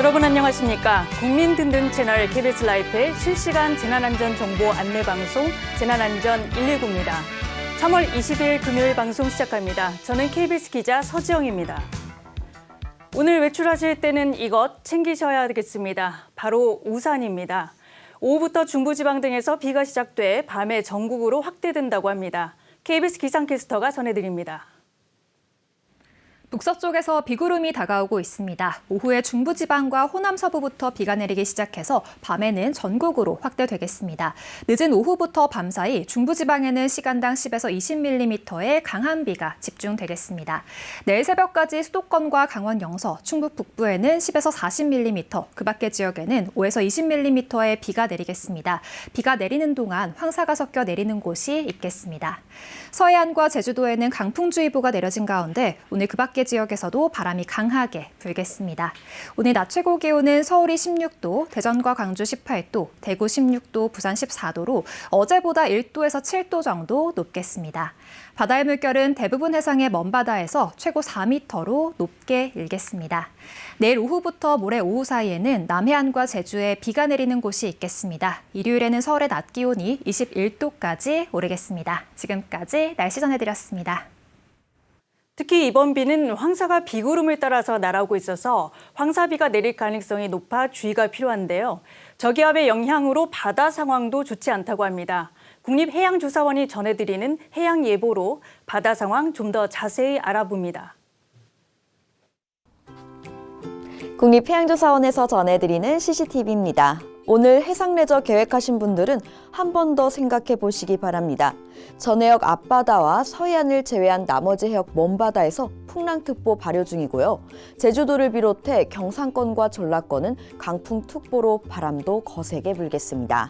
여러분 안녕하십니까? 국민 든든 채널 KBS 라이프의 실시간 재난안전 정보 안내 방송 재난안전 119입니다. 3월 20일 금요일 방송 시작합니다. 저는 KBS 기자 서지영입니다. 오늘 외출하실 때는 이것 챙기셔야 되겠습니다. 바로 우산입니다. 오후부터 중부지방 등에서 비가 시작돼 밤에 전국으로 확대된다고 합니다. KBS 기상캐스터가 전해드립니다. 북서쪽에서 비구름이 다가오고 있습니다. 오후에 중부지방과 호남 서부부터 비가 내리기 시작해서 밤에는 전국으로 확대되겠습니다. 늦은 오후부터 밤 사이 중부지방에는 시간당 10에서 20mm의 강한 비가 집중되겠습니다. 내일 새벽까지 수도권과 강원 영서, 충북 북부에는 10에서 40mm, 그 밖의 지역에는 5에서 20mm의 비가 내리겠습니다. 비가 내리는 동안 황사가 섞여 내리는 곳이 있겠습니다. 서해안과 제주도에는 강풍주의보가 내려진 가운데 오늘 그 밖의 지역에서도 바람이 강하게 불겠습니다. 오늘 낮 최고 기온은 서울이 16도, 대전과 광주 18도, 대구 16도, 부산 14도로 어제보다 1도에서 7도 정도 높겠습니다. 바다의 물결은 대부분 해상의 먼바다에서 최고 4m로 높게 일겠습니다. 내일 오후부터 모레 오후 사이에는 남해안과 제주에 비가 내리는 곳이 있겠습니다. 일요일에는 서울의 낮 기온이 21도까지 오르겠습니다. 지금까지 날씨 전해드렸습니다. 특히 이번 비는 황사가 비구름을 따라서 날아오고 있어서 황사비가 내릴 가능성이 높아 주의가 필요한데요. 저기압의 영향으로 바다 상황도 좋지 않다고 합니다. 국립해양조사원이 전해드리는 해양예보로 바다 상황 좀 더 자세히 알아봅니다. 국립해양조사원에서 전해드리는 CCTV입니다. 오늘 해상레저 계획하신 분들은 한 번 더 생각해 보시기 바랍니다. 전해역 앞바다와 서해안을 제외한 나머지 해역 먼바다에서 풍랑특보 발효 중이고요. 제주도를 비롯해 경상권과 전라권은 강풍특보로 바람도 거세게 불겠습니다.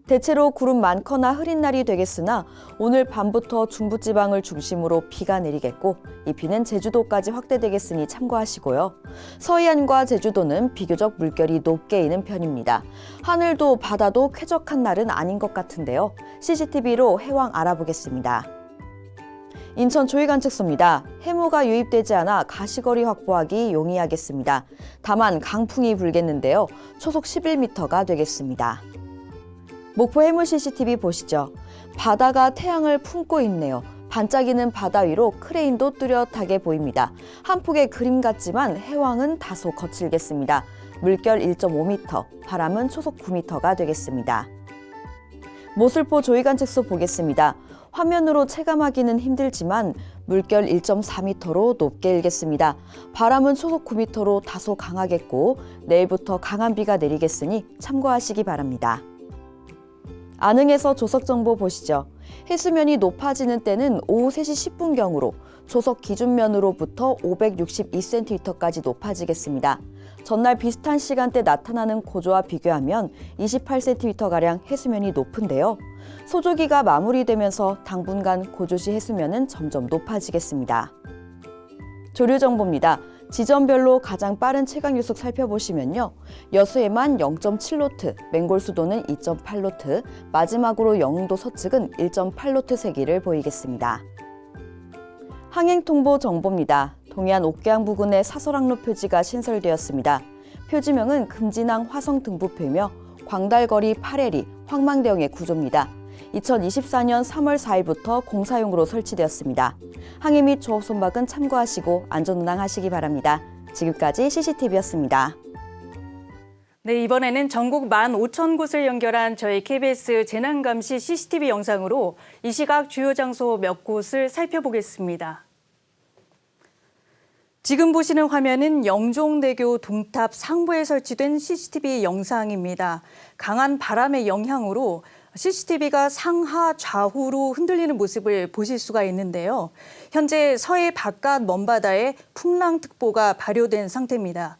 대체로 구름 많거나 흐린 날이 되겠으나 오늘 밤부터 중부지방을 중심으로 비가 내리겠고 이 비는 제주도까지 확대되겠으니 참고하시고요. 서해안과 제주도는 비교적 물결이 높게 이는 편입니다. 하늘도 바다도 쾌적한 날은 아닌 것 같은데요. CCTV로 해왕 알아보겠습니다. 인천 조이관측소입니다. 해무가 유입되지 않아 가시거리 확보하기 용이하겠습니다. 다만 강풍이 불겠는데요. 초속 11m가 되겠습니다. 목포 해무 CCTV 보시죠. 바다가 태양을 품고 있네요. 반짝이는 바다 위로 크레인도 뚜렷하게 보입니다. 한 폭의 그림 같지만 해왕은 다소 거칠겠습니다. 물결 1.5m, 바람은 초속 9m가 되겠습니다. 모슬포 조이관측소 보겠습니다. 화면으로 체감하기는 힘들지만 물결 1.4m로 높게 일겠습니다. 바람은 초속 9m로 다소 강하겠고 내일부터 강한 비가 내리겠으니 참고하시기 바랍니다. 안흥에서 조석정보 보시죠. 해수면이 높아지는 때는 오후 3시 10분경으로 조석 기준면으로부터 562cm까지 높아지겠습니다. 전날 비슷한 시간대 나타나는 고조와 비교하면 28cm가량 해수면이 높은데요. 소조기가 마무리되면서 당분간 고조시 해수면은 점점 높아지겠습니다. 조류정보입니다. 지점별로 가장 빠른 체감유속 살펴보시면요. 여수에만 0.7노트, 맹골수도는 2.8노트, 마지막으로 영흥도 서측은 1.8노트 세기를 보이겠습니다. 항행통보 정보입니다. 동해안 옥계항 부근에 사설항로 표지가 신설되었습니다. 표지명은 금진항 화성 등부표이며 광달거리 8L이 황망대형의 구조입니다. 2024년 3월 4일부터 공사용으로 설치되었습니다. 항해 및 조업 선박은 참고하시고 안전운항하시기 바랍니다. 지금까지 CCTV였습니다. 네, 이번에는 전국 15,000곳을 연결한 저희 KBS 재난감시 CCTV 영상으로 이 시각 주요 장소 몇 곳을 살펴보겠습니다. 지금 보시는 화면은 영종대교 동탑 상부에 설치된 CCTV 영상입니다. 강한 바람의 영향으로 CCTV가 상하 좌우로 흔들리는 모습을 보실 수가 있는데요. 현재 서해 바깥 먼바다에 풍랑특보가 발효된 상태입니다.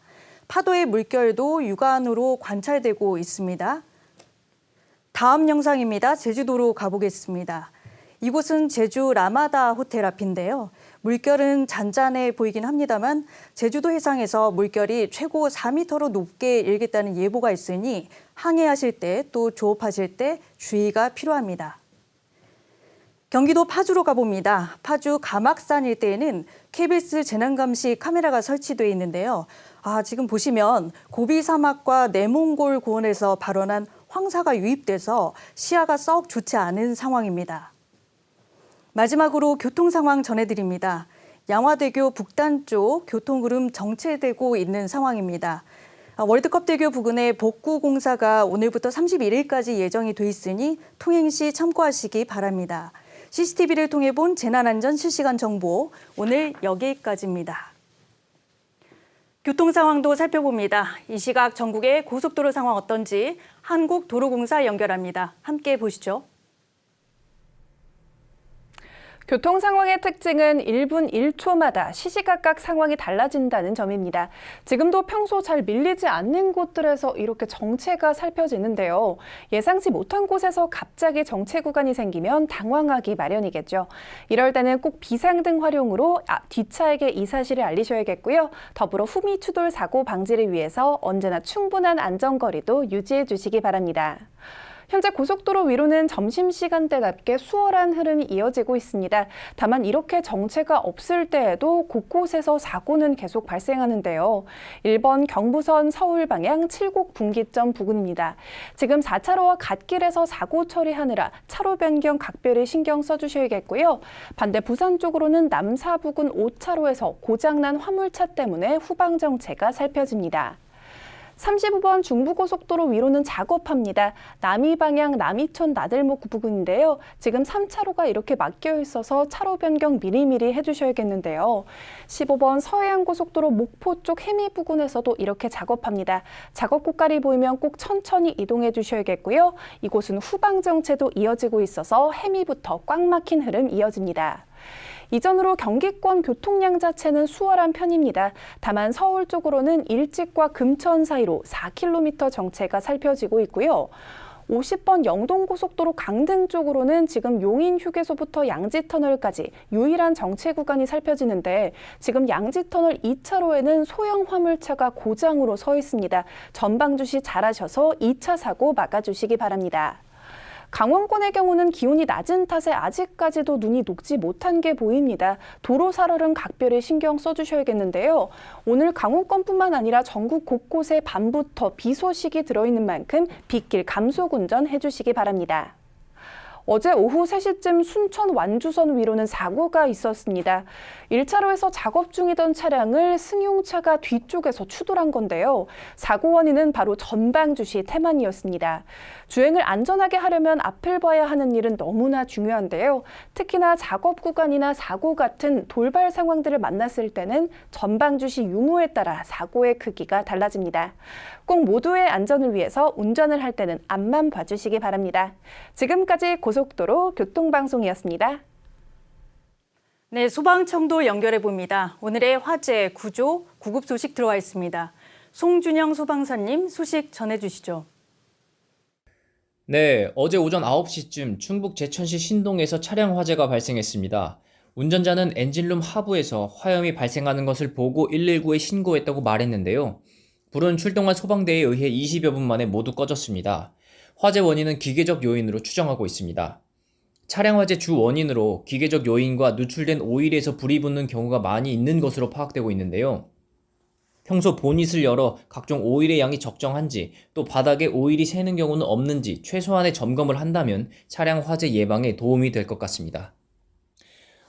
파도의 물결도 육안으로 관찰되고 있습니다. 다음 영상입니다. 제주도로 가보겠습니다. 이곳은 제주 라마다 호텔 앞인데요. 물결은 잔잔해 보이긴 합니다만 제주도 해상에서 물결이 최고 4m로 높게 일겠다는 예보가 있으니 항해하실 때 또 조업하실 때 주의가 필요합니다. 경기도 파주로 가봅니다. 파주 가막산 일대에는 KBS 재난감시 카메라가 설치되어 있는데요. 지금 보시면 고비 사막과 내몽골 고원에서 발원한 황사가 유입돼서 시야가 썩 좋지 않은 상황입니다. 마지막으로 교통 상황 전해드립니다. 양화대교 북단 쪽 교통구름 정체되고 있는 상황입니다. 월드컵대교 부근의 복구 공사가 오늘부터 31일까지 예정이 돼 있으니 통행 시 참고하시기 바랍니다. CCTV를 통해 본 재난안전 실시간 정보, 오늘 여기까지입니다. 교통 상황도 살펴봅니다. 이 시각 전국의 고속도로 상황 어떤지 한국도로공사 연결합니다. 함께 보시죠. 교통 상황의 특징은 1분 1초마다 시시각각 상황이 달라진다는 점입니다. 지금도 평소 잘 밀리지 않는 곳들에서 이렇게 정체가 살펴지는데요. 예상치 못한 곳에서 갑자기 정체 구간이 생기면 당황하기 마련이겠죠. 이럴 때는 꼭 비상등 활용으로 뒷차에게 이 사실을 알리셔야겠고요. 더불어 후미 추돌 사고 방지를 위해서 언제나 충분한 안전거리도 유지해 주시기 바랍니다. 현재 고속도로 위로는 점심시간대답게 수월한 흐름이 이어지고 있습니다. 다만 이렇게 정체가 없을 때에도 곳곳에서 사고는 계속 발생하는데요. 1번 경부선 서울 방향 칠곡 분기점 부근입니다. 지금 4차로와 갓길에서 사고 처리하느라 차로 변경 각별히 신경 써주셔야겠고요. 반대 부산 쪽으로는 남사 부근 5차로에서 고장난 화물차 때문에 후방 정체가 살펴집니다. 35번 중부고속도로 위로는 작업합니다. 남이 방향 남이천 나들목 부근인데요. 지금 3차로가 이렇게 막혀 있어서 차로 변경 미리미리 해주셔야겠는데요. 15번 서해안고속도로 목포 쪽 해미 부근에서도 이렇게 작업합니다. 작업 고깔이 보이면 꼭 천천히 이동해 주셔야겠고요. 이곳은 후방 정체도 이어지고 있어서 해미부터 꽉 막힌 흐름 이어집니다. 이전으로 경기권 교통량 자체는 수월한 편입니다. 다만 서울 쪽으로는 일찍과 금천 사이로 4km 정체가 살펴지고 있고요. 50번 영동고속도로 강등 쪽으로는 지금 용인휴게소부터 양지터널까지 유일한 정체 구간이 살펴지는데 지금 양지터널 2차로에는 소형 화물차가 고장으로 서 있습니다. 전방 주시 잘하셔서 2차 사고 막아주시기 바랍니다. 강원권의 경우는 기온이 낮은 탓에 아직까지도 눈이 녹지 못한 게 보입니다. 도로 살얼음 각별히 신경 써주셔야겠는데요. 오늘 강원권뿐만 아니라 전국 곳곳에 밤부터 비 소식이 들어있는 만큼 빗길 감속 운전 해주시기 바랍니다. 어제 오후 3시쯤 순천 완주선 위로는 사고가 있었습니다. 1차로에서 작업 중이던 차량을 승용차가 뒤쪽에서 추돌한 건데요. 사고 원인은 바로 전방 주시 태만이었습니다. 주행을 안전하게 하려면 앞을 봐야 하는 일은 너무나 중요한데요. 특히나 작업 구간이나 사고 같은 돌발 상황들을 만났을 때는 전방 주시 유무에 따라 사고의 크기가 달라집니다. 꼭 모두의 안전을 위해서 운전을 할 때는 앞만 봐주시기 바랍니다. 지금까지 고속도로 교통방송이었습니다. 네, 소방청도 연결해 봅니다. 오늘의 화재, 구조, 구급 소식 들어와 있습니다. 송준영 소방사님 소식 전해주시죠. 네, 어제 오전 9시쯤 충북 제천시 신동에서 차량 화재가 발생했습니다. 운전자는 엔진룸 하부에서 화염이 발생하는 것을 보고 119에 신고했다고 말했는데요. 불은 출동한 소방대에 의해 20여 분 만에 모두 꺼졌습니다. 화재 원인은 기계적 요인으로 추정하고 있습니다. 차량 화재 주 원인으로 기계적 요인과 누출된 오일에서 불이 붙는 경우가 많이 있는 것으로 파악되고 있는데요. 평소 보닛을 열어 각종 오일의 양이 적정한지 또 바닥에 오일이 새는 경우는 없는지 최소한의 점검을 한다면 차량 화재 예방에 도움이 될 것 같습니다.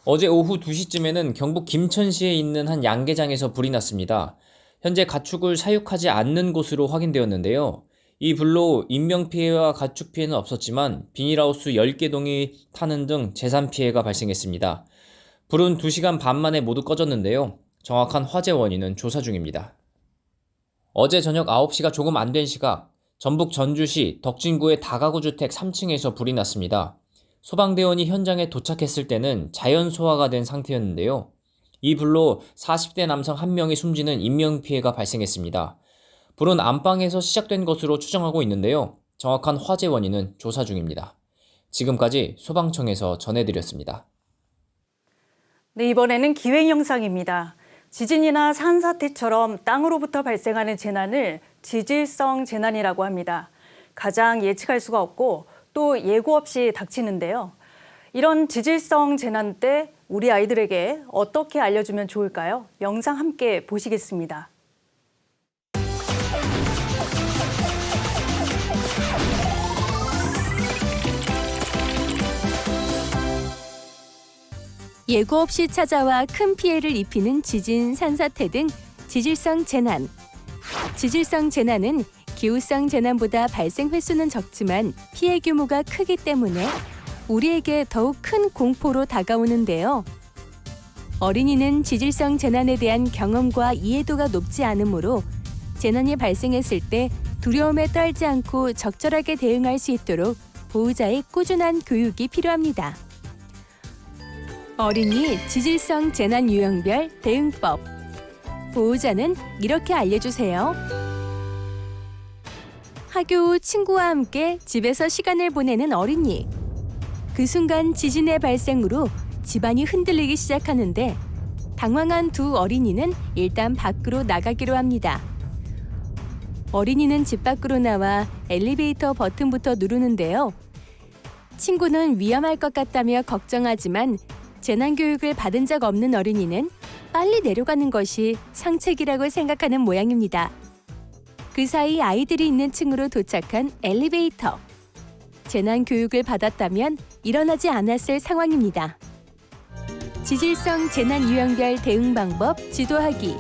어제 오후 2시쯤에는 경북 김천시에 있는 한 양계장에서 불이 났습니다. 현재 가축을 사육하지 않는 곳으로 확인되었는데요. 이 불로 인명피해와 가축피해는 없었지만 비닐하우스 10개 동이 타는 등 재산피해가 발생했습니다. 불은 2시간 반 만에 모두 꺼졌는데요. 정확한 화재 원인은 조사 중입니다. 어제 저녁 9시가 조금 안 된 시각, 전북 전주시 덕진구의 다가구 주택 3층에서 불이 났습니다. 소방대원이 현장에 도착했을 때는 자연 소화가 된 상태였는데요. 이 불로 40대 남성 1명이 숨지는 인명피해가 발생했습니다. 불은 안방에서 시작된 것으로 추정하고 있는데요. 정확한 화재 원인은 조사 중입니다. 지금까지 소방청에서 전해드렸습니다. 네, 이번에는 기획 영상입니다. 지진이나 산사태처럼 땅으로부터 발생하는 재난을 지질성 재난이라고 합니다. 가장 예측할 수가 없고 또 예고 없이 닥치는데요. 이런 지질성 재난 때 우리 아이들에게 어떻게 알려주면 좋을까요? 영상 함께 보시겠습니다. 예고 없이 찾아와 큰 피해를 입히는 지진, 산사태 등 지질성 재난. 지질성 재난은 기후성 재난보다 발생 횟수는 적지만 피해 규모가 크기 때문에 우리에게 더욱 큰 공포로 다가오는데요. 어린이는 지질성 재난에 대한 경험과 이해도가 높지 않으므로 재난이 발생했을 때 두려움에 떨지 않고 적절하게 대응할 수 있도록 보호자의 꾸준한 교육이 필요합니다. 어린이 지질성 재난 유형별 대응법. 보호자는 이렇게 알려주세요. 학교 후 친구와 함께 집에서 시간을 보내는 어린이. 그 순간 지진의 발생으로 집안이 흔들리기 시작하는데 당황한 두 어린이는 일단 밖으로 나가기로 합니다. 어린이는 집 밖으로 나와 엘리베이터 버튼부터 누르는데요. 친구는 위험할 것 같다며 걱정하지만 재난교육을 받은 적 없는 어린이는 빨리 내려가는 것이 상책이라고 생각하는 모양입니다. 그 사이 아이들이 있는 층으로 도착한 엘리베이터. 재난교육을 받았다면 일어나지 않았을 상황입니다. 지질성 재난 유형별 대응 방법 지도하기.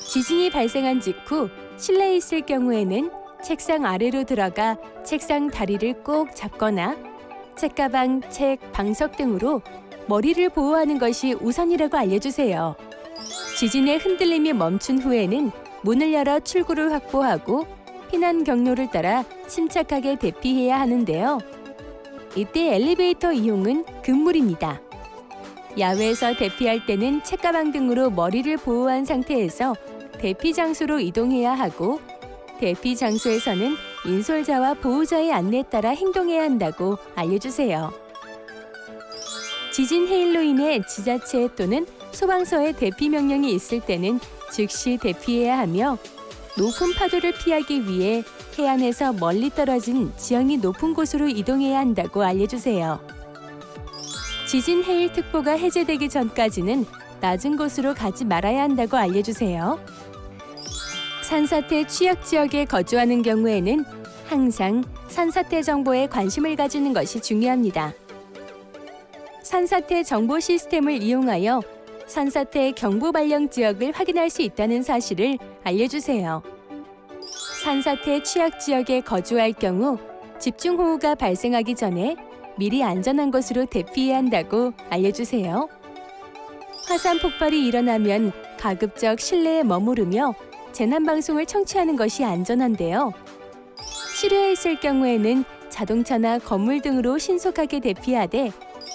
지진이 발생한 직후 실내에 있을 경우에는 책상 아래로 들어가 책상 다리를 꼭 잡거나 책가방, 책, 방석 등으로 머리를 보호하는 것이 우선이라고 알려주세요. 지진의 흔들림이 멈춘 후에는 문을 열어 출구를 확보하고 피난 경로를 따라 침착하게 대피해야 하는데요. 이때 엘리베이터 이용은 금물입니다. 야외에서 대피할 때는 책가방 등으로 머리를 보호한 상태에서 대피 장소로 이동해야 하고 대피 장소에서는 인솔자와 보호자의 안내에 따라 행동해야 한다고 알려주세요. 지진 해일로 인해 지자체 또는 소방서의 대피 명령이 있을 때는 즉시 대피해야 하며 높은 파도를 피하기 위해 해안에서 멀리 떨어진 지형이 높은 곳으로 이동해야 한다고 알려주세요. 지진 해일 특보가 해제되기 전까지는 낮은 곳으로 가지 말아야 한다고 알려주세요. 산사태 취약 지역에 거주하는 경우에는 항상 산사태 정보에 관심을 가지는 것이 중요합니다. 산사태 정보 시스템을 이용하여 산사태 경보 발령 지역을 확인할 수 있다는 사실을 알려주세요. 산사태 취약 지역에 거주할 경우 집중호우가 발생하기 전에 미리 안전한 곳으로 대피해야 한다고 알려주세요. 화산 폭발이 일어나면 가급적 실내에 머무르며 재난방송을 청취하는 것이 안전한데요. 실외에 있을 경우에는 자동차나 건물 등으로 신속하게 대피하되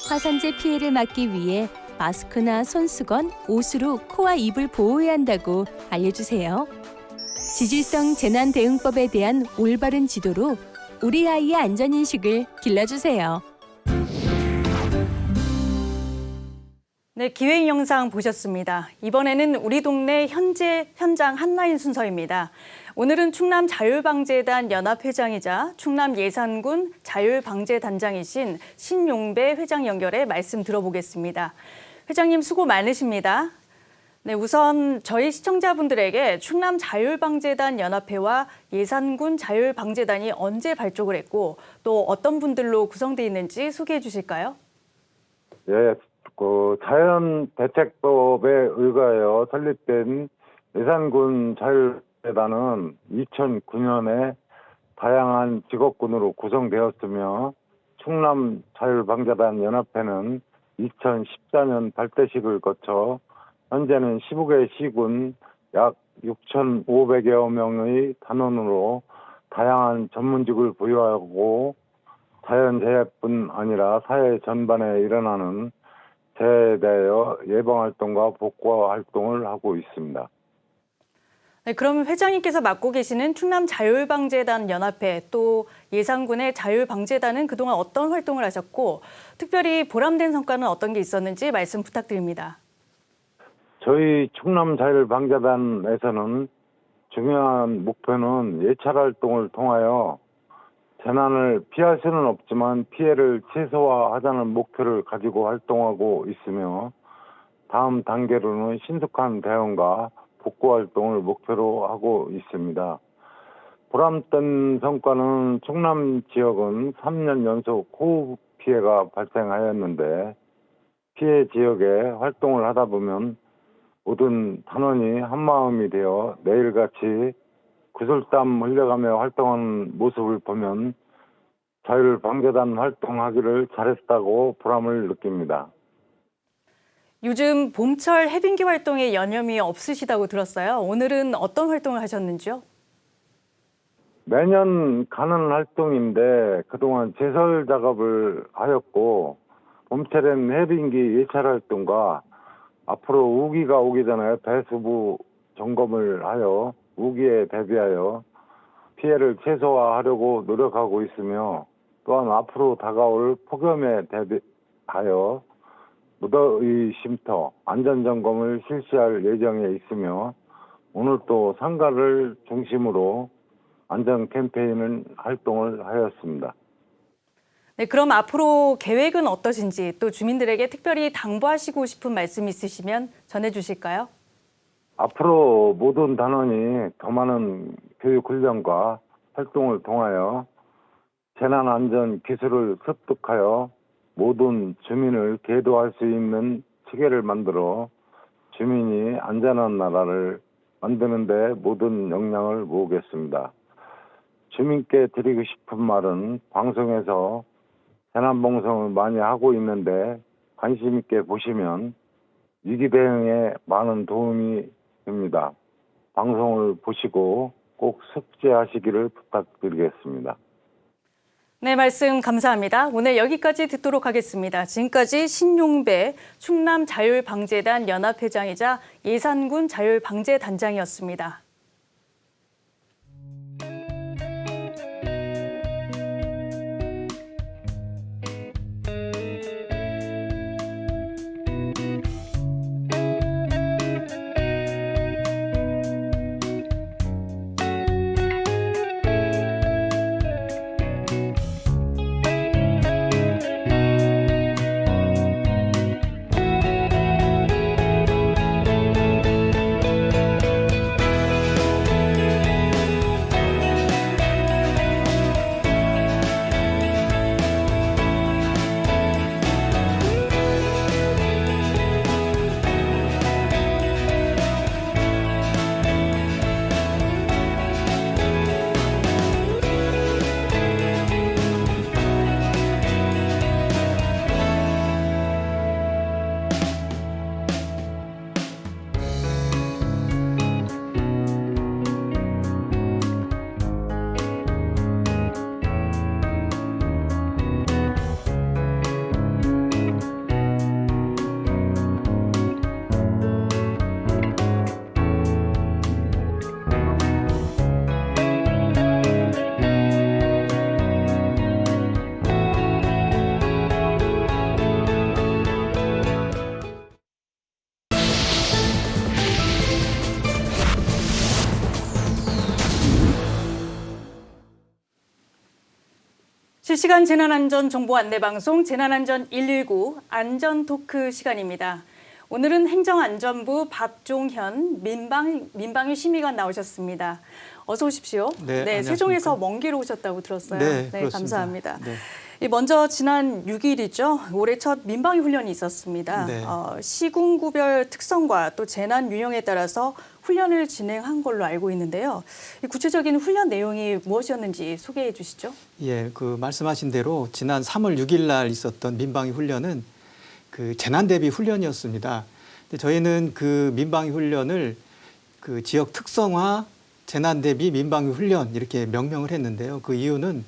화산재 피해를 막기 위해 마스크나 손수건, 옷으로 코와 입을 보호해야 한다고 알려주세요. 지질성 재난 대응법에 대한 올바른 지도로 우리 아이의 안전인식을 길러주세요. 네, 기획 영상 보셨습니다. 이번에는 우리 동네 현장 한라인 순서입니다. 오늘은 충남 자율방재단 연합회장이자 충남 예산군 자율방재단장이신 신용배 회장 연결해 말씀 들어보겠습니다. 회장님 수고 많으십니다. 네, 우선 저희 시청자분들에게 충남 자율방재단 연합회와 예산군 자율방재단이 언제 발족을 했고 또 어떤 분들로 구성되어 있는지 소개해 주실까요? 예, 자연대책법에 의거하여 설립된 예산군 자율재단은 2009년에 다양한 직업군으로 구성되었으며 충남 자율방재단 연합회는 2014년 발대식을 거쳐 현재는 15개 시군 약 6,500여 명의 단원으로 다양한 전문직을 부여하고 자연재해뿐 아니라 사회 전반에 일어나는 재해에 대하여 예방활동과 복구활동을 하고 있습니다. 네, 그럼 회장님께서 맡고 계시는 충남 자율방재단 연합회 또 예산군의 자율방재단은 그동안 어떤 활동을 하셨고 특별히 보람된 성과는 어떤 게 있었는지 말씀 부탁드립니다. 저희 충남 자율방재단에서는 중요한 목표는 예찰활동을 통하여 재난을 피할 수는 없지만 피해를 최소화하자는 목표를 가지고 활동하고 있으며 다음 단계로는 신속한 대응과 복구 활동을 목표로 하고 있습니다. 보람된 성과는 충남 지역은 3년 연속 호우 피해가 발생하였는데 피해 지역에 활동을 하다 보면 모든 단원이 한마음이 되어 매일같이 구슬땀 흘려가며 활동하는 모습을 보면 자율방재단 활동하기를 잘했다고 보람을 느낍니다. 요즘 봄철 해빙기 활동에 여념이 없으시다고 들었어요. 오늘은 어떤 활동을 하셨는지요? 매년 가는 활동인데 그동안 제설 작업을 하였고 봄철엔 해빙기 예찰 활동과 앞으로 우기가 오기 전에 배수부 점검을 하여 우기에 대비하여 피해를 최소화하려고 노력하고 있으며 또한 앞으로 다가올 폭염에 대비하여 무더위 쉼터 안전점검을 실시할 예정에 있으며 오늘 또 상가를 중심으로 안전 캠페인 활동을 하였습니다. 네, 그럼 앞으로 계획은 어떠신지 또 주민들에게 특별히 당부하시고 싶은 말씀 있으시면 전해주실까요? 앞으로 모든 단원이 더 많은 교육 훈련과 활동을 통하여 재난안전 기술을 습득하여 모든 주민을 계도할 수 있는 체계를 만들어 주민이 안전한 나라를 만드는 데 모든 역량을 모으겠습니다. 주민께 드리고 싶은 말은 방송에서 재난방송을 많이 하고 있는데 관심 있게 보시면 위기 대응에 많은 도움이 됩니다. 방송을 보시고 꼭 숙지하시기를 부탁드리겠습니다. 네, 말씀 감사합니다. 오늘 여기까지 듣도록 하겠습니다. 지금까지 신용배 충남자율방재단 연합회장이자 예산군 자율방재단장이었습니다. 실시간 재난안전 정보 안내방송 재난안전 119 안전토크 시간입니다. 오늘은 행정안전부 박종현 민방위 심의관 나오셨습니다. 어서 오십시오. 네, 세종에서 먼 길 오셨다고 들었어요. 네, 감사합니다. 네. 먼저 지난 6일이죠. 올해 첫 민방위 훈련이 있었습니다. 네. 시군구별 특성과 또 재난 유형에 따라서 훈련을 진행한 걸로 알고 있는데요. 구체적인 훈련 내용이 무엇이었는지 소개해 주시죠. 예, 그 말씀하신 대로 지난 3월 6일 날 있었던 민방위 훈련은 그 재난 대비 훈련이었습니다. 근데 저희는 그 민방위 훈련을 그 지역 특성화 재난 대비 민방위 훈련 이렇게 명명을 했는데요. 그 이유는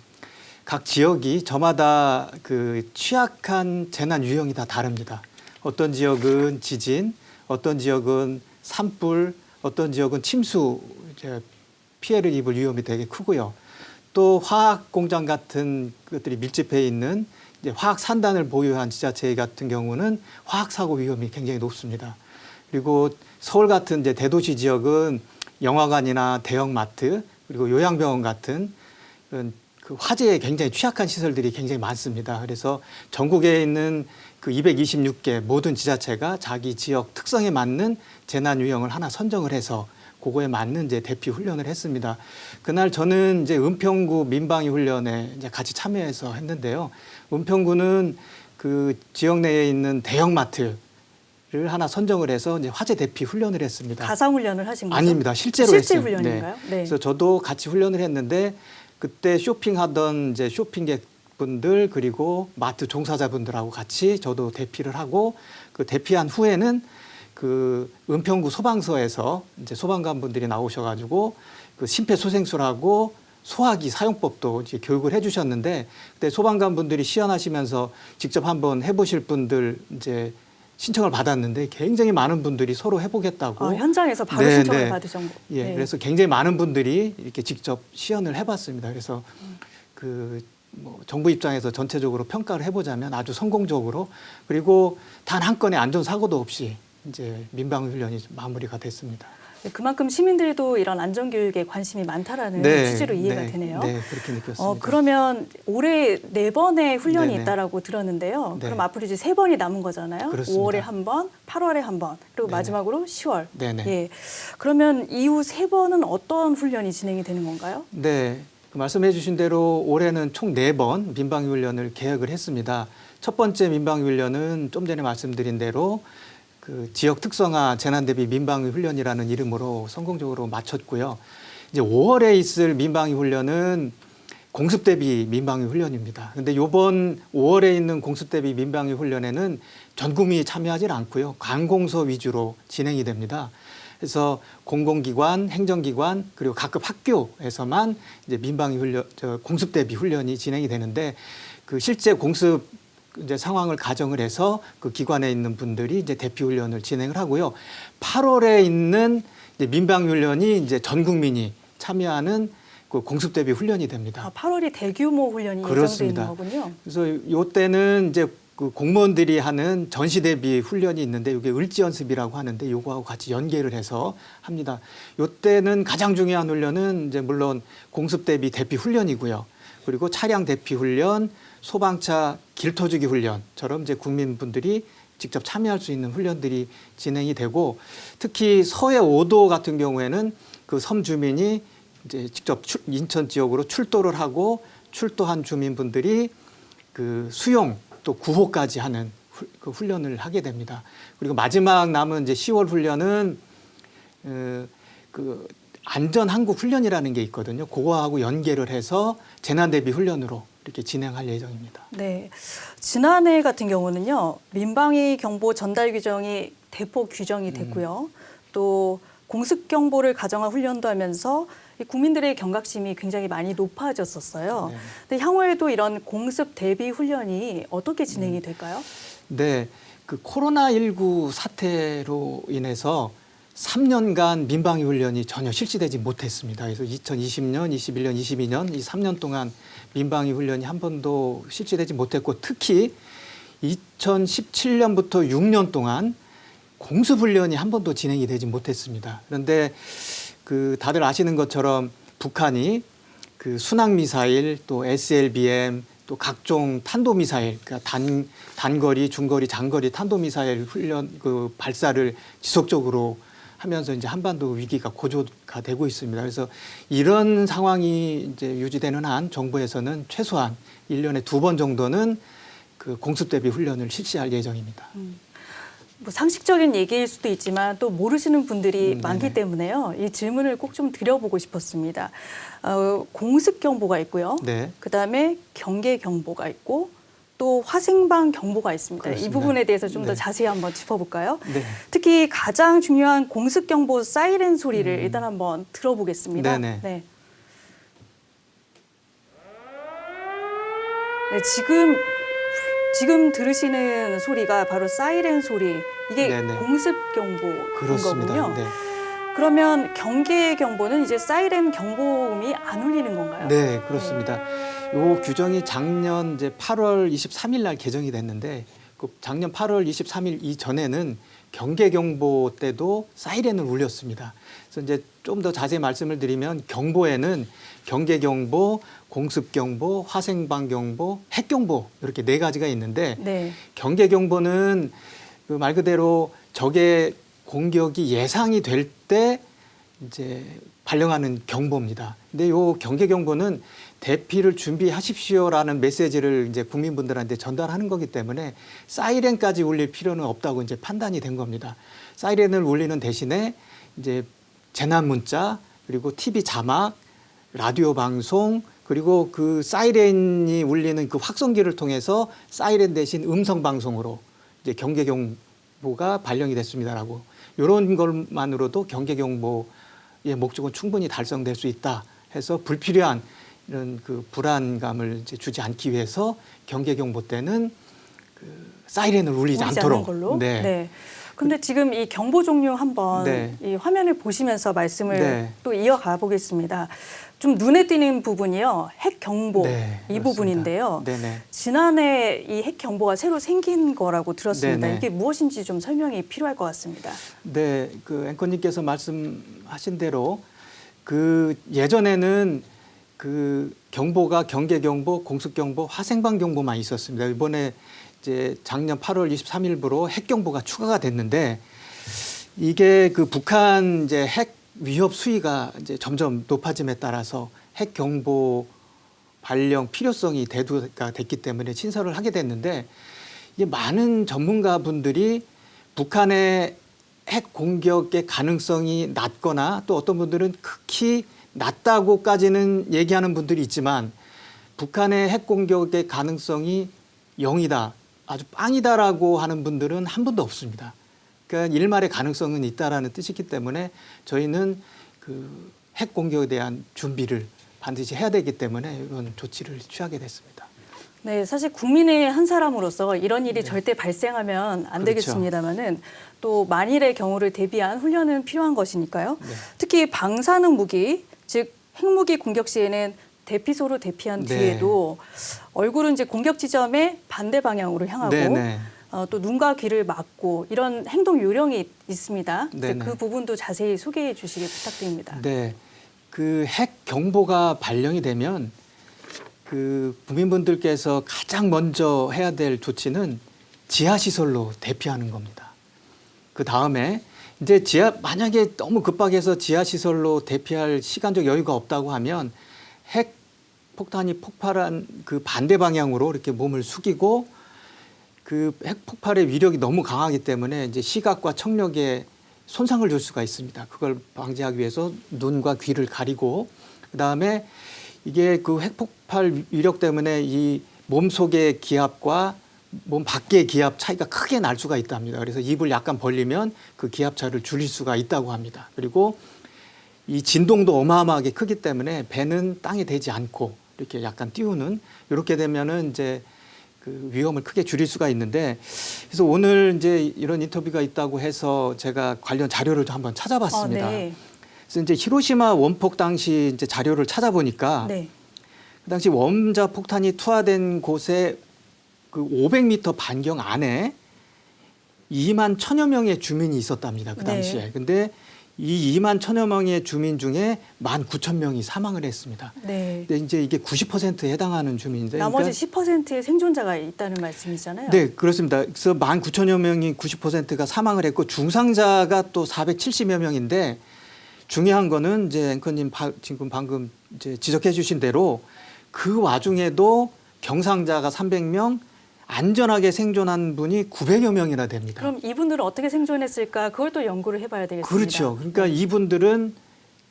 각 지역이 저마다 그 취약한 재난 유형이 다 다릅니다. 어떤 지역은 지진, 어떤 지역은 산불, 어떤 지역은 침수 피해를 입을 위험이 되게 크고요. 또 화학 공장 같은 것들이 밀집해 있는 이제 화학 산단을 보유한 지자체 같은 경우는 화학 사고 위험이 굉장히 높습니다. 그리고 서울 같은 이제 대도시 지역은 영화관이나 대형마트 그리고 요양병원 같은 그 화재에 굉장히 취약한 시설들이 굉장히 많습니다. 그래서 전국에 있는 그 226개 모든 지자체가 자기 지역 특성에 맞는 재난 유형을 하나 선정을 해서 그거에 맞는 이제 대피 훈련을 했습니다. 그날 저는 이제 은평구 민방위 훈련에 이제 같이 참여해서 했는데요. 은평구는 그 지역 내에 있는 대형마트를 하나 선정을 해서 이제 화재 대피 훈련을 했습니다. 가상 훈련을 하신 거죠? 아닙니다. 실제로 실제 했어요. 훈련인가요? 네. 그래서 저도 같이 훈련을 했는데 그때 쇼핑하던 이제 쇼핑객분들 그리고 마트 종사자분들하고 같이 저도 대피를 하고 그 대피한 후에는 그 은평구 소방서에서 이제 소방관분들이 나오셔가지고 그 심폐소생술하고 소화기 사용법도 이제 교육을 해주셨는데 그때 소방관분들이 시연하시면서 직접 한번 해보실 분들 이제 신청을 받았는데 굉장히 많은 분들이 서로 해보겠다고. 현장에서 바로 네, 신청을 네. 받으신 거. 예, 네. 그래서 굉장히 많은 분들이 이렇게 직접 시연을 해봤습니다. 그래서 그 뭐 정부 입장에서 전체적으로 평가를 해보자면 아주 성공적으로 그리고 단 한 건의 안전 사고도 없이 이제 민방위 훈련이 마무리가 됐습니다. 네, 그만큼 시민들도 이런 안전 교육에 관심이 많다라는 취지로 이해가 되네요. 네, 그렇게 느꼈습니다. 그러면 올해 4번의 훈련이 네네. 있다라고 들었는데요. 네. 그럼 앞으로 이제 3번이 남은 거잖아요. 그렇습니다. 5월에 한 번, 8월에 한 번, 그리고 네네. 마지막으로 10월. 네네. 예. 그러면 이후 3번은 어떤 훈련이 진행이 되는 건가요? 네, 그 말씀해 주신 대로 올해는 총 4번 민방위 훈련을 계획을 했습니다. 첫 번째 민방위 훈련은 좀 전에 말씀드린 대로 그 지역 특성화 재난 대비 민방위 훈련이라는 이름으로 성공적으로 마쳤고요. 이제 5월에 있을 민방위 훈련은 공습 대비 민방위 훈련입니다. 근데 이번 5월에 있는 공습 대비 민방위 훈련에는 전 국민이 참여하지 않고요. 관공서 위주로 진행이 됩니다. 그래서 공공기관, 행정기관 그리고 각급 학교에서만 이제 민방위 훈련, 공습 대비 훈련이 진행이 되는데 그 실제 공습 이제 상황을 가정을 해서 그 기관에 있는 분들이 이제 대피 훈련을 진행을 하고요. 8월에 있는 이제 민방위 훈련이 이제 전 국민이 참여하는 그 공습 대비 훈련이 됩니다. 8월이 대규모 훈련이 예정돼 있는 거군요. 그래서 이때는 이제 그 공무원들이 하는 전시 대비 훈련이 있는데 이게 을지 연습이라고 하는데 요거하고 같이 연계를 해서 합니다. 이때는 가장 중요한 훈련은 이제 물론 공습 대비 대피 훈련이고요. 그리고 차량 대피 훈련, 소방차 길터주기 훈련처럼 이제 국민분들이 직접 참여할 수 있는 훈련들이 진행이 되고 특히 서해 5도 같은 경우에는 그 섬 주민이 이제 직접 인천 지역으로 출도를 하고 출도한 주민분들이 그 수용 또 구호까지 하는 그 훈련을 하게 됩니다. 그리고 마지막 남은 이제 10월 훈련은 그 안전 항구 훈련이라는 게 있거든요. 그거하고 연계를 해서 재난 대비 훈련으로 이렇게 진행할 예정입니다. 네. 지난해 같은 경우는요. 민방위 경보 전달 규정이 대폭 규정이 됐고요. 또 공습 경보를 가정한 훈련도 하면서 국민들의 경각심이 굉장히 많이 높아졌었어요. 네. 근데 향후에도 이런 공습 대비 훈련이 어떻게 진행이 될까요? 네, 그 코로나19 사태로 인해서 3년간 민방위 훈련이 전혀 실시되지 못했습니다. 그래서 2020년, 21년, 22년 이 3년 동안 민방위 훈련이 한 번도 실시되지 못했고 특히 2017년부터 6년 동안 공습 훈련이 한 번도 진행이 되지 못했습니다. 그런데 그 다들 아시는 것처럼 북한이 그 순항 미사일 또 SLBM 또 각종 탄도 미사일 그러니까 단거리, 중거리, 장거리 탄도 미사일 훈련 그 발사를 지속적으로 하면서 이제 한반도 위기가 고조가 되고 있습니다. 그래서 이런 상황이 이제 유지되는 한 정부에서는 최소한 1년에 2번 정도는 그 공습 대비 훈련을 실시할 예정입니다. 뭐 상식적인 얘기일 수도 있지만 또 모르시는 분들이 많기 때문에요. 이 질문을 꼭 좀 드려보고 싶었습니다. 공습 경보가 있고요. 네. 그다음에 경계 경보가 있고 또 화생방 경보가 있습니다. 그렇습니다. 이 부분에 대해서 좀 더 네. 자세히 한번 짚어볼까요? 네. 특히 가장 중요한 공습 경보 사이렌 소리를 일단 한번 들어보겠습니다. 네네. 네. 네, 지금 들으시는 소리가 바로 사이렌 소리. 이게 네네. 공습 경보인 그렇습니다. 거군요. 네. 그러면 경계 경보는 이제 사이렌 경보음이 안 울리는 건가요? 네, 그렇습니다. 요 규정이 작년 이제 8월 23일 날 개정이 됐는데 그 작년 8월 23일 이전에는 경계 경보 때도 사이렌을 울렸습니다. 그래서 이제 좀 더 자세히 말씀을 드리면 경보에는 경계 경보, 공습 경보, 화생방 경보, 핵 경보 이렇게 4가지가 있는데 네. 경계 경보는 그 말 그대로 적의 공격이 예상이 될 때 이제 발령하는 경보입니다. 근데 요 경계 경보는 대피를 준비하십시오라는 메시지를 이제 국민분들한테 전달하는 거기 때문에 사이렌까지 울릴 필요는 없다고 이제 판단이 된 겁니다. 사이렌을 울리는 대신에 이제 재난 문자, 그리고 TV 자막, 라디오 방송, 그리고 그 사이렌이 울리는 그 확성기를 통해서 사이렌 대신 음성 방송으로 이제 경계 경보가 발령이 됐습니다라고, 이런 것만으로도 경계 경보의 목적은 충분히 달성될 수 있다 해서 불필요한 이런 그 불안감을 이제 주지 않기 위해서 경계 경보 때는 그 사이렌을 울리지 않도록. 않는 걸로. 네. 네. 근데 지금 이 경보 종류 한번 네. 이 화면을 보시면서 말씀을 네. 또 이어가 보겠습니다. 좀 눈에 띄는 부분이요. 핵 경보 네, 이 그렇습니다. 부분인데요. 네네. 지난해 이 핵 경보가 새로 생긴 거라고 들었습니다. 네네. 이게 무엇인지 좀 설명이 필요할 것 같습니다. 네, 그 앵커님께서 말씀하신 대로 그 예전에는 그 경보가 경계 경보, 공습 경보, 화생방 경보만 있었습니다. 이번에 이제 작년 8월 23일부로 핵 경보가 추가가 됐는데, 이게 그 북한 이제 핵 위협 수위가 이제 점점 높아짐에 따라서 핵 경보 발령 필요성이 대두가 됐기 때문에 신설을 하게 됐는데, 이게 많은 전문가분들이 북한의 핵 공격의 가능성이 낮거나 또 어떤 분들은 극히 낮다고까지는 얘기하는 분들이 있지만, 북한의 핵 공격의 가능성이 0이다, 아주 빵이다라고 하는 분들은 한 분도 없습니다. 그러니까 일말의 가능성은 있다라는 뜻이기 때문에 저희는 그 핵 공격에 대한 준비를 반드시 해야 되기 때문에 이런 조치를 취하게 됐습니다. 네, 사실 국민의 한 사람으로서 이런 일이 절대 발생하면 안 그렇죠. 되겠습니다만은 또 만일의 경우를 대비한 훈련은 필요한 것이니까요. 네. 특히 방사능 무기, 즉 핵무기 공격 시에는 대피소로 대피한 네. 뒤에도 얼굴은 이제 공격 지점의 반대 방향으로 향하고 네네. 또 눈과 귀를 막고 이런 행동 요령이 있습니다. 이제 네네. 그 부분도 자세히 소개해 주시기 부탁드립니다. 네, 그 핵 경보가 발령이 되면 그 국민분들께서 가장 먼저 해야 될 조치는 지하 시설로 대피하는 겁니다. 그 다음에 이제 만약에 너무 급박해서 지하 시설로 대피할 시간적 여유가 없다고 하면 핵 폭탄이 폭발한 그 반대 방향으로 이렇게 몸을 숙이고, 그 핵 폭발의 위력이 너무 강하기 때문에 이제 시각과 청력에 손상을 줄 수가 있습니다. 그걸 방지하기 위해서 눈과 귀를 가리고, 그다음에 이게 그 핵폭발 위력 때문에 이 몸속의 기압과 몸 밖의 기압 차이가 크게 날 수가 있답니다. 그래서 입을 약간 벌리면 그 기압차를 줄일 수가 있다고 합니다. 그리고 이 진동도 어마어마하게 크기 때문에 배는 땅에 대지 않고 이렇게 약간 띄우는, 이렇게 되면은 이제 그 위험을 크게 줄일 수가 있는데, 그래서 오늘 이제 이런 인터뷰가 있다고 해서 제가 관련 자료를 좀 한번 찾아봤습니다. 네. 그래서 이제 히로시마 원폭 당시 이제 자료를 찾아보니까 네. 그 당시 원자 폭탄이 투하된 곳에 그 500m 반경 안에 2만 1,000여 명의 주민이 있었답니다. 그 당시에. 네. 근데 이 2만 1,000여 명의 주민 중에 19,000명이 사망을 했습니다. 네. 근데 이제 이게 90%에 해당하는 주민인데, 나머지 10%의 생존자가 있다는 말씀이잖아요. 네, 그렇습니다. 그래서 19,000여 명이 90%가 사망을 했고 중상자가 또 470여 명인데, 중요한 거는 이제 앵커님 지금 방금 이제 지적해 주신 대로 그 와중에도 경상자가 300명, 안전하게 생존한 분이 900여 명이나 됩니다. 그럼 이분들은 어떻게 생존했을까? 그걸 또 연구를 해봐야 되겠습니다. 그렇죠. 그러니까 이분들은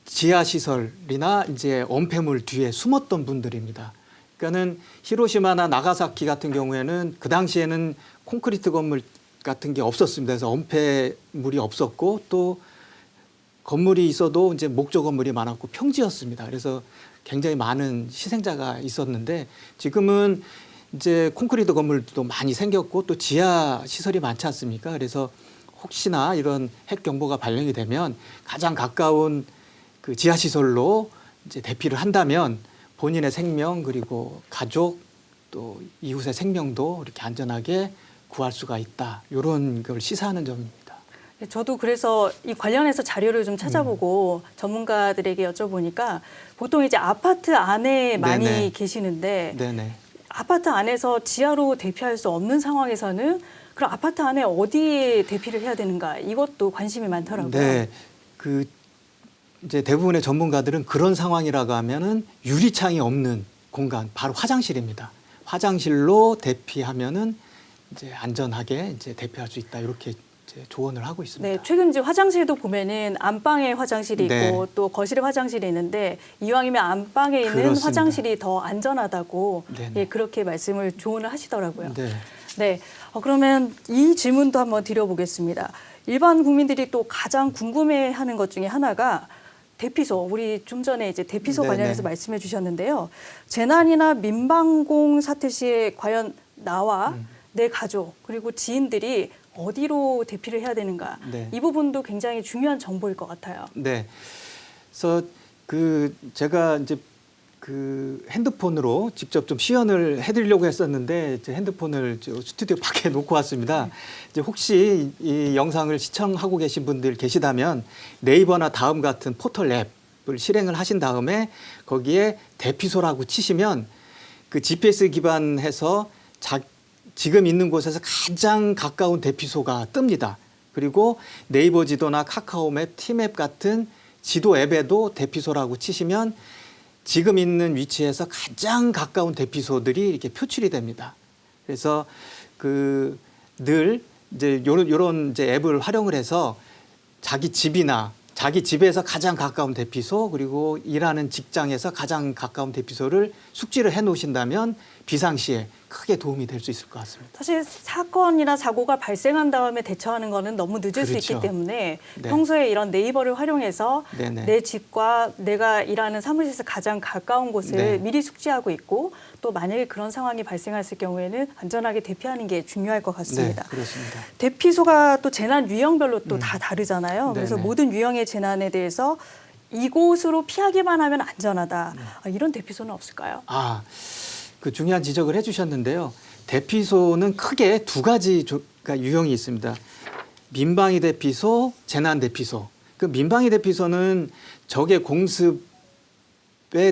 지하 시설이나 이제 엄폐물 뒤에 숨었던 분들입니다. 그러니까는 히로시마나 나가사키 같은 경우에는 그 당시에는 콘크리트 건물 같은 게 없었습니다. 그래서 엄폐물이 없었고 또 건물이 있어도 이제 목조 건물이 많았고 평지였습니다. 그래서 굉장히 많은 희생자가 있었는데, 지금은 이제 콘크리트 건물도 많이 생겼고 또 지하 시설이 많지 않습니까? 그래서 혹시나 이런 핵 경보가 발령이 되면 가장 가까운 그 지하 시설로 이제 대피를 한다면 본인의 생명, 그리고 가족 또 이웃의 생명도 이렇게 안전하게 구할 수가 있다. 이런 걸 시사하는 점입니다. 저도 그래서 이 관련해서 자료를 좀 찾아보고 전문가들에게 여쭤보니까 보통 이제 아파트 안에 많이 네네. 계시는데 네네. 아파트 안에서 지하로 대피할 수 없는 상황에서는 그럼 아파트 안에 어디에 대피를 해야 되는가 이것도 관심이 많더라고요. 네. 그 이제 대부분의 전문가들은 그런 상황이라고 하면은 유리창이 없는 공간, 바로 화장실입니다. 화장실로 대피하면은 이제 안전하게 이제 대피할 수 있다. 이렇게 이제 조언을 하고 있습니다. 네, 최근 이제 화장실도 보면은 안방에 화장실이 있고 네. 또 거실에 화장실이 있는데 이왕이면 안방에 있는 그렇습니다. 화장실이 더 안전하다고 네네. 예, 그렇게 말씀을 조언을 하시더라고요. 네. 네, 그러면 이 질문도 한번 드려보겠습니다. 일반 국민들이 또 가장 궁금해하는 것 중에 하나가 대피소, 우리 좀 전에 이제 대피소 네네. 관련해서 말씀해 주셨는데요. 재난이나 민방공 사태 시에 과연 나와 내 가족 그리고 지인들이 어디로 대피를 해야 되는가 네. 이 부분도 굉장히 중요한 정보일 것 같아요. 네. 그래서 그 제가 이제 그 핸드폰으로 직접 좀 시연을 해드리려고 했었는데 이제 핸드폰을 저 스튜디오 밖에 놓고 왔습니다. 이제 혹시 이 영상을 시청하고 계신 분들 계시다면 네이버나 다음 같은 포털 앱을 실행을 하신 다음에 거기에 대피소라고 치시면 그 GPS 기반해서 지금 있는 곳에서 가장 가까운 대피소가 뜹니다. 그리고 네이버 지도나 카카오맵, 티맵 같은 지도 앱에도 대피소라고 치시면 지금 있는 위치에서 가장 가까운 대피소들이 이렇게 표출이 됩니다. 그래서 그 늘 이제 요런 이제 앱을 활용을 해서 자기 집이나 자기 집에서 가장 가까운 대피소 그리고 일하는 직장에서 가장 가까운 대피소를 숙지를 해 놓으신다면 비상시에 크게 도움이 될 수 있을 것 같습니다. 사실 사건이나 사고가 발생한 다음에 대처하는 거는 너무 늦을 수 있기 그렇죠. 때문에 네. 평소에 이런 네이버를 활용해서 네네. 내 집과 내가 일하는 사무실에서 가장 가까운 곳을 네. 미리 숙지하고 있고 또 만약에 그런 상황이 발생했을 경우에는 안전하게 대피하는 게 중요할 것 같습니다. 네, 그렇습니다. 대피소가 또 재난 유형별로 또 다 다르잖아요. 그래서 네네. 모든 유형의 재난에 대해서 이곳으로 피하기만 하면 안전하다. 이런 대피소는 없을까요? 그 중요한 지적을 해주셨는데요. 대피소는 크게 두 가지 유형이 있습니다. 민방위 대피소, 재난 대피소. 그 민방위 대피소는 적의 공습에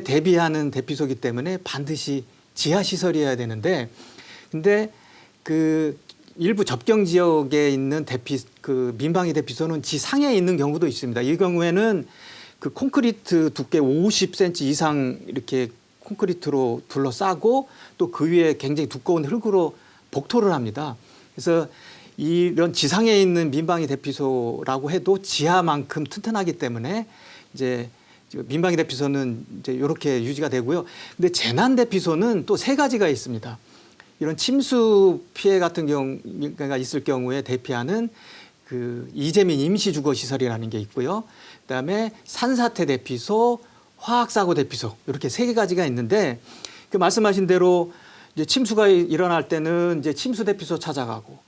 대비하는 대피소이기 때문에 반드시 지하 시설이어야 되는데, 근데 그 일부 접경 지역에 있는 그 민방위 대피소는 지상에 있는 경우도 있습니다. 이 경우에는 그 콘크리트 두께 50cm 이상 이렇게 콘크리트로 둘러싸고 또 그 위에 굉장히 두꺼운 흙으로 복토를 합니다. 그래서 이런 지상에 있는 민방위 대피소라고 해도 지하만큼 튼튼하기 때문에 이제 민방위 대피소는 이제 이렇게 유지가 되고요. 근데 재난 대피소는 또 세 가지가 있습니다. 이런 침수 피해 같은 경우가 있을 경우에 대피하는 그 이재민 임시주거시설이라는 게 있고요. 그다음에 산사태 대피소, 화학사고 대피소 이렇게 세 가지가 있는데 그 말씀하신 대로 이제 침수가 일어날 때는 이제 침수 대피소 찾아가고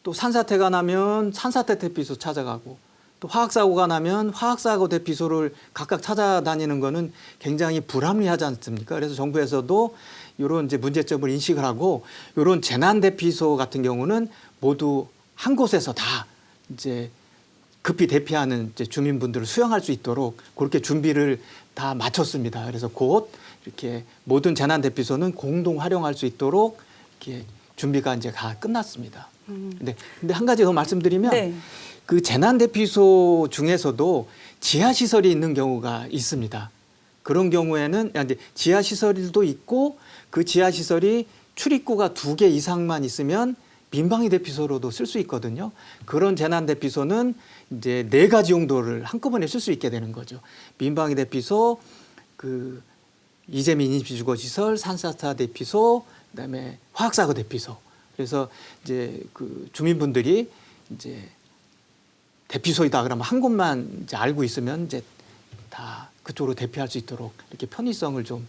또 산사태가 나면 산사태 대피소 찾아가고 또 화학사고가 나면 화학사고 대피소를 각각 찾아다니는 거는 굉장히 불합리하지 않습니까? 그래서 정부에서도 이런 이제 문제점을 인식을 하고 이런 재난 대피소 같은 경우는 모두 한 곳에서 다 이제 급히 대피하는 이제 주민분들을 수용할 수 있도록 그렇게 준비를 다 마쳤습니다. 그래서 곧 이렇게 모든 재난 대피소는 공동 활용할 수 있도록 이렇게 준비가 이제 다 끝났습니다. 근데 한 가지 더 말씀드리면 네. 그 재난 대피소 중에서도 지하 시설이 있는 경우가 있습니다. 그런 경우에는 이제 지하 시설도 있고 그 지하 시설이 출입구가 2개 이상만 있으면 민방위 대피소로도 쓸 수 있거든요. 그런 재난 대피소는 이제 4가지 용도를 한꺼번에 쓸 수 있게 되는 거죠. 민방위 대피소, 그 이재민 임시주거시설, 산사태 대피소, 그다음에 화학사고 대피소. 그래서 이제 그 주민분들이 이제 대피소이다 그러면 한 곳만 이제 알고 있으면 이제 다 그쪽으로 대피할 수 있도록 이렇게 편의성을 좀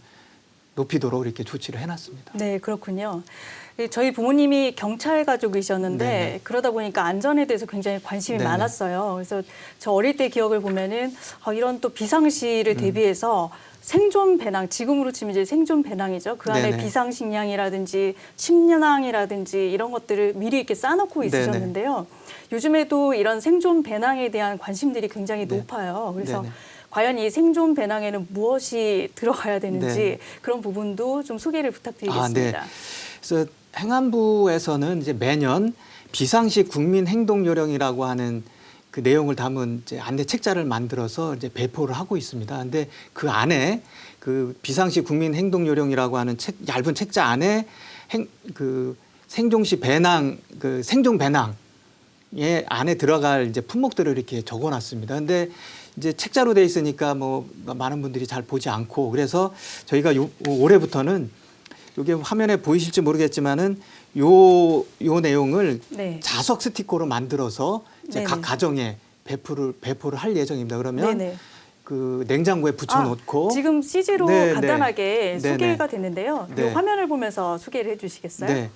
높이도록 이렇게 조치를 해놨습니다. 네, 그렇군요. 저희 부모님이 경찰 가족이셨는데 네네. 그러다 보니까 안전에 대해서 굉장히 관심이 네네. 많았어요. 그래서 저 어릴 때 기억을 보면은 이런 또 비상시를 대비해서 생존 배낭, 지금으로 치면 이제 생존 배낭이죠. 그 안에 네네. 비상식량이라든지 침낭이라든지 이런 것들을 미리 이렇게 싸놓고 있으셨는데요. 요즘에도 이런 생존 배낭에 대한 관심들이 굉장히 네. 높아요. 그래서 네네. 과연 이 생존 배낭에는 무엇이 들어가야 되는지 네. 그런 부분도 좀 소개를 아, 부탁드리겠습니다. 네. 그래서 행안부에서는 이제 매년 비상시 국민 행동 요령이라고 하는 그 내용을 담은 이제 안내 책자를 만들어서 이제 배포를 하고 있습니다. 근데 그 안에 그 비상시 국민 행동 요령이라고 하는 얇은 책자 안에 그 생존시 배낭, 그 생존 배낭 예, 안에 들어갈 이제 품목들을 이렇게 적어놨습니다. 근데 이제 책자로 돼 있으니까 뭐 많은 분들이 잘 보지 않고 그래서 저희가 올해부터는 이게 화면에 보이실지 모르겠지만은 요 내용을 네. 자석 스티커로 만들어서 이제 각 네네. 가정에 배포를 할 예정입니다. 그러면 네네. 그 냉장고에 붙여놓고 지금 CG로 네, 간단하게 네. 소개가 됐는데요. 네. 이 화면을 보면서 소개를 해주시겠어요? 네.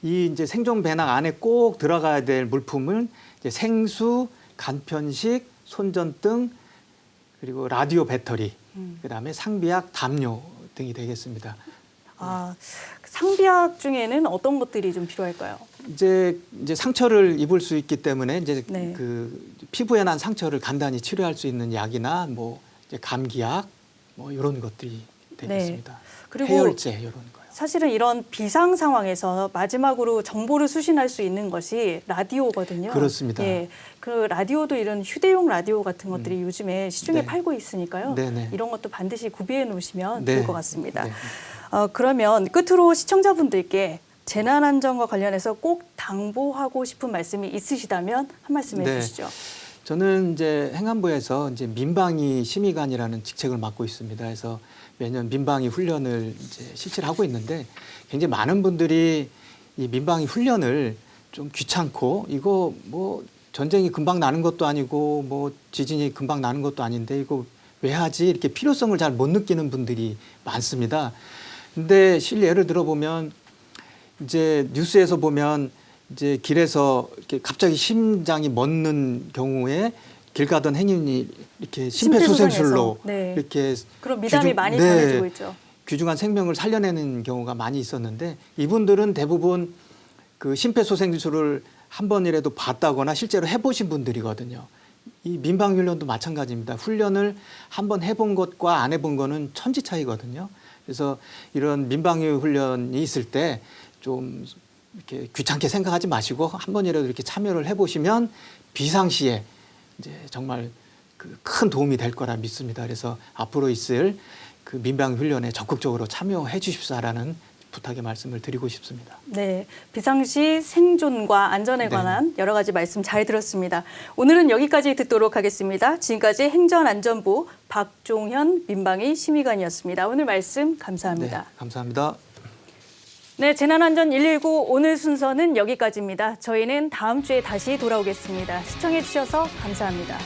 이 이제 생존 배낭 안에 꼭 들어가야 될 물품은 이제 생수, 간편식, 손전등, 그리고 라디오 배터리, 그다음에 상비약, 담요 등이 되겠습니다. 상비약 중에는 어떤 것들이 좀 필요할까요? 이제 상처를 입을 수 있기 때문에 이제 네. 그 피부에 난 상처를 간단히 치료할 수 있는 약이나 뭐 이제 감기약 뭐 이런 것들이 되겠습니다. 그리고 해열제 이런 거요. 사실은 이런 비상 상황에서 마지막으로 정보를 수신할 수 있는 것이 라디오거든요. 그렇습니다. 예, 그 라디오도 이런 휴대용 라디오 같은 것들이 요즘에 시중에 네. 팔고 있으니까요. 네네. 이런 것도 반드시 구비해 놓으시면 네. 좋을 것 같습니다. 네. 그러면 끝으로 시청자분들께 재난안전과 관련해서 꼭 당부하고 싶은 말씀이 있으시다면 한 말씀 네. 해주시죠. 저는 이제 행안부에서 이제 민방위 심의관이라는 직책을 맡고 있습니다. 그래서 매년 민방위 훈련을 이제 실시를 하고 있는데 굉장히 많은 분들이 이 민방위 훈련을 좀 귀찮고 이거 뭐 전쟁이 금방 나는 것도 아니고 뭐 지진이 금방 나는 것도 아닌데 이거 왜 하지? 이렇게 필요성을 잘 못 느끼는 분들이 많습니다. 근데 실례를 들어보면 이제 뉴스에서 보면 이제 길에서 이렇게 갑자기 심장이 멎는 경우에 길 가던 행인이 이렇게 심폐소생술로 네. 이렇게 그런 미담이 많이 네, 전해지고 있죠. 귀중한 생명을 살려내는 경우가 많이 있었는데 이분들은 대부분 그 심폐소생술을 한 번이라도 봤다거나 실제로 해보신 분들이거든요. 이 민방훈련도 마찬가지입니다. 훈련을 한 번 해본 것과 안 해본 거는 천지 차이거든요. 그래서 이런 민방위 훈련이 있을 때 좀 이렇게 귀찮게 생각하지 마시고 한 번이라도 이렇게 참여를 해보시면 비상시에 이제 정말 그 큰 도움이 될 거라 믿습니다. 그래서 앞으로 있을 그 민방위 훈련에 적극적으로 참여해 주십사라는 부탁의 말씀을 드리고 싶습니다. 네, 비상시 생존과 안전에 네. 관한 여러 가지 말씀 잘 들었습니다. 오늘은 여기까지 듣도록 하겠습니다. 지금까지 행정안전부 박종현 민방위 심의관이었습니다. 오늘 말씀 감사합니다. 네, 감사합니다. 네, 재난안전 119 오늘 순서는 여기까지입니다. 저희는 다음 주에 다시 돌아오겠습니다. 시청해 주셔서 감사합니다.